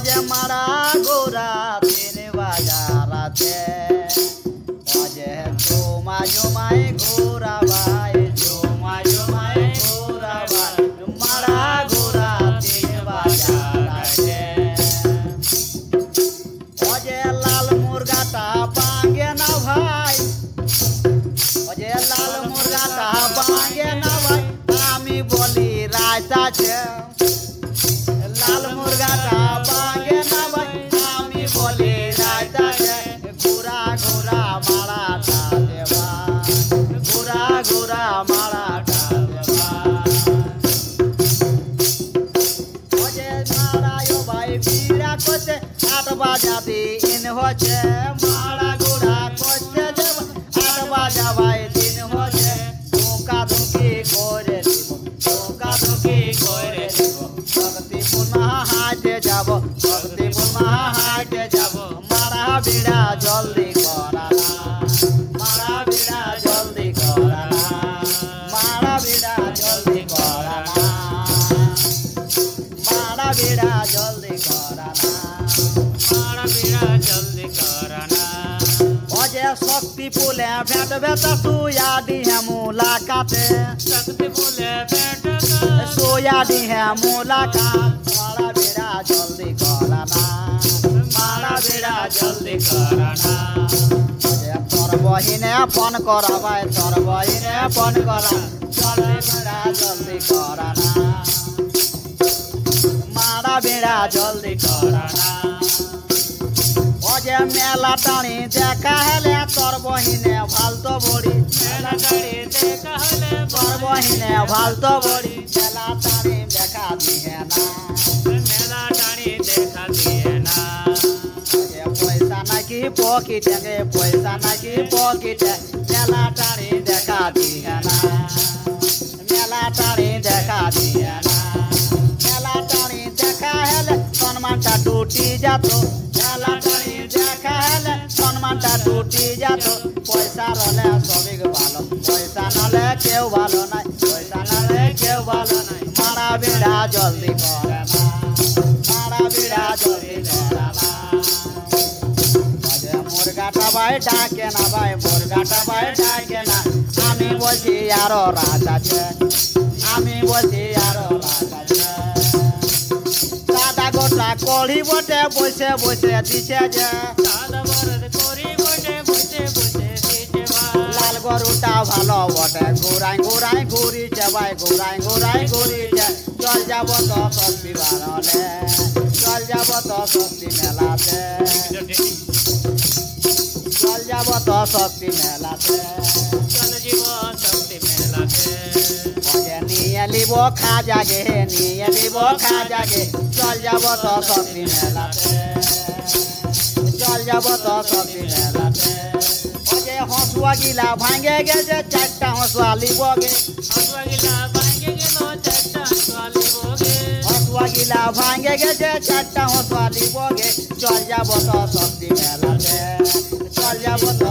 অজে মারা গোরা তিন বাজারাতে অজে জমা জমায় গোরা ভাই জমা জমায় গোরা ভাই মারা গোরা তিন বাজারাতে অজে লাল মুরগাটা পাঙ্গে না ভাই অজে লাল মুরগাটা পাঙ্গে না ভাই আমি বলি রাত আছে লাল মুরগাটা পাঙ্গে না ভাই আমি বলি রাত আছে ঘোরা ঘোরা মারাটা দেবা ঘোরা ঘোরা মারাটা দেবা অজে মারায় ভাই বিরা করছে 8 বাজাতে ইন হচ্ছে মারা ঘোরা করছে 8 বাজা ভাই দিন হচ্ছে ধোকা ধুকি করে দিব ধোকা ধুকি করে দিব ভক্তিপুর মহাহাটে যাব ভক্তিপুর মহাহাটে যাব মারা বিড়া জলদি করা না মারা বিড়া জলদি করা না মারা বিড়া জলদি করা না মারা বিড়া জলদি করা না मारा बिड़ा जल्दी कराना অজে শক্তি পুলে ভেট ভেট সুয়া দিহে মুলাকাতে शक्ति बोले बेटा সোয়া দিহে মুলাকাত মারা বিড়া জলদি করা না मारा बिड़ा जल्दी कराना তোর বহিনে ফোন করা ভাই তোর বহিনে ফোন করা জলদি বিড়া জলদি করা না মারা বিড়া জলদি করা না অজে মেলা টানি দেখা হেলে তোর বহিনে ভালতো বড়ি मेला गाड़ी देखा हले তোর বহিনে ভালতো বড়ি মেলা টানি দেখা দিহে না मेला टाणी देखा दिए ना অজে পয়সা নাকি পকেটে গে পয়সা নাকি পকেটে মেলা টানি দেখা দিহে না মেলা টানি দেখা দিহে না মেলা টানি দেখা হেলে সম্মানটা টুটি যেত মেলা টানি দেখা হেলে সম্মানটা টুটি যেত পয়সা রলে সবই ভালো পয়সা নলে কেউ ভালো নাই পয়সা নলে কেউ ভালো নাই মারা বিড়া জলদি করে না মারা বিড়া জলদি করে না অজে মুরগাটা ভাই ডাকে না ভাই মুরগাটা ভাই ডাকে না আমি বলছি আরো রাত আছে আমি বলছি আরো রাত আছে দাদা গোটা কড়ি বটে বসে বসে দিছে যে दादा बरद कोरी बोटे बोटे बोटे दीजे লাল গরুটা ভালো বটে ঘুরাই ঘুরাই ঘুরিছে ভাই ঘুরাই ঘুরাই ঘুরিছে চল যাব তো ষষ্ঠী বারলে চল যাব তো ষষ্ঠী মেলাতে চল যাব তো ষষ্ঠী মেলাতে चल जीवा शक्ति मेला के অজে নিয়ে লিব খাজা গে নিয়ে লিব খাজা গে চল যাব তো ষষ্ঠী মেলাতে চল যাব তো ষষ্ঠী মেলাতে অজে হসুয়া গিলা ভাঙে গেছে 4টা হসুয়া লিব গে हसुआ गिला भांगे गेलो चट्टा स्वाली बोगे হসুয়া গিলা ভাঙে গেছে 4টা হসুয়া লিব গে চল যাব তো ষষ্ঠী মেলাতে চল যাব তো